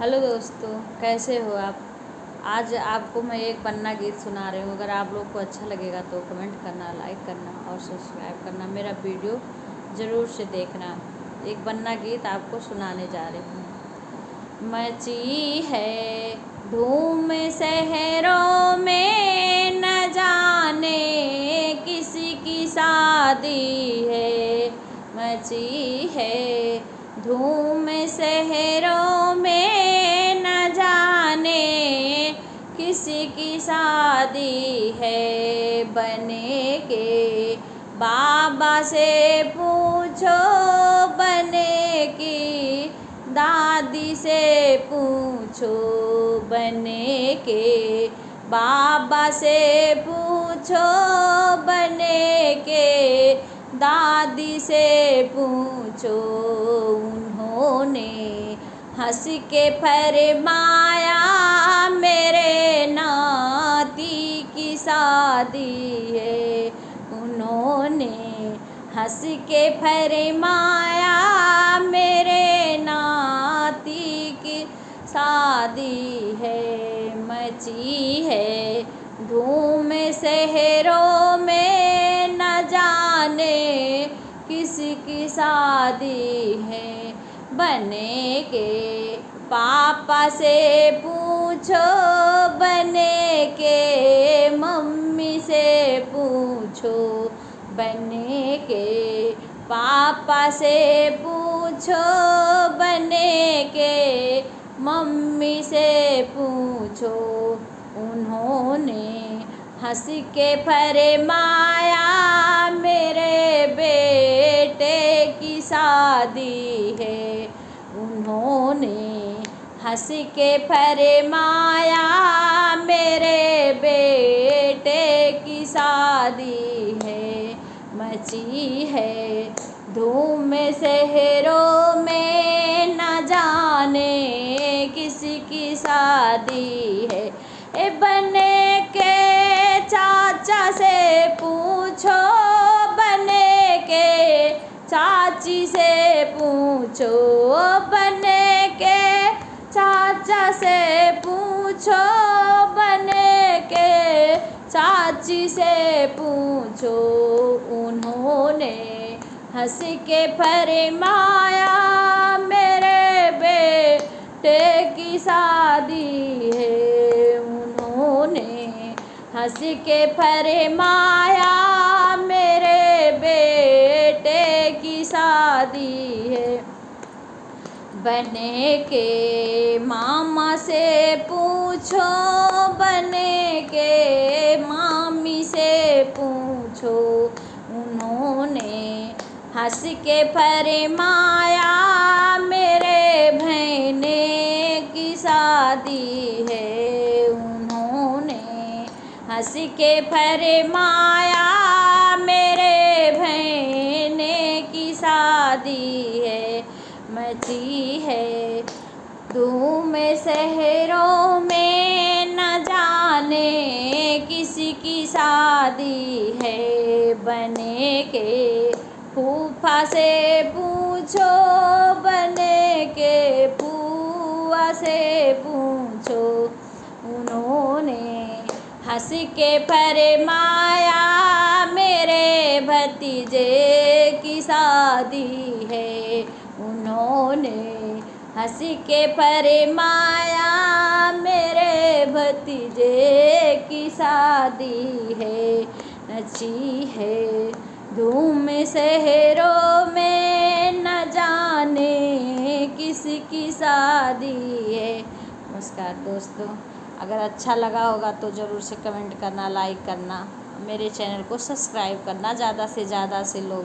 Hello दोस्तों, कैसे हो आप। आज आपको मैं एक पन्ना गीत सुना रही हूँ। अगर आप लोग को अच्छा लगेगा तो कमेंट करना, लाइक करना और सब्सक्राइब करना। मेरा वीडियो ज़रूर से देखना। एक पन्ना गीत आपको सुनाने जा रही हूँ। मची है धूम शहरों में, न जाने किसी की शादी है। मची है धूम शहरों में, न जाने किसी की शादी है। बने के बाबा से पूछो, बने की दादी से पूछो। बने के बाबा से पूछो, बने के दादी से पूछो। उन्होंने हंस के फरमाया, मेरे नाती की शादी है। उन्होंने हंस के फरमाया, मेरे नाती की शादी है। मची है धूम शहरों में, न जाने किसी की शादी है। बने के पापा से पूछो, बने के मम्मी से पूछो। बने के पापा से पूछो, बने के मम्मी से पूछो। उन्होंने हंस के फरमाया, मेरे बेटे की शादी है। उन्होंने हंस के फरमाया, मेरे बेटे की शादी है। मची है धूम शहरों में, न जाने किसी की शादी है। बने के चाचा से पूछो, बने के चाची से पूछो। बने के चाचा से पूछो, बने के चाची से पूछो। उन्होंने हंस के फरमाया, मेरे बेटे की शादी है। उन्होंने हंस के फरमाया, मेरे बेटे की शादी है। बने के मामा से पूछो, बने के मामी से पूछो। उन्होंने हंस के फरमाया, मेरे भैने की शादी है। उन्होंने हंस के फरमाया, मेरे भैने की शादी है। मची है धूम शहरों में, न जाने किसी की शादी है। बने के फूफा से पूछो, बने के फूआ से पूछो। उन्होंने हंस के फरमाया, मेरे भतीजे की शादी है। उन्होंने हंस के फरमाया, मेरे भतीजे की शादी है। नची है धूम शहरों में, न जाने किसकी शादी है। नमस्कार दोस्तों, अगर अच्छा लगा होगा तो ज़रूर से कमेंट करना, लाइक करना, मेरे चैनल को सब्सक्राइब करना ज़्यादा से ज़्यादा से लोग।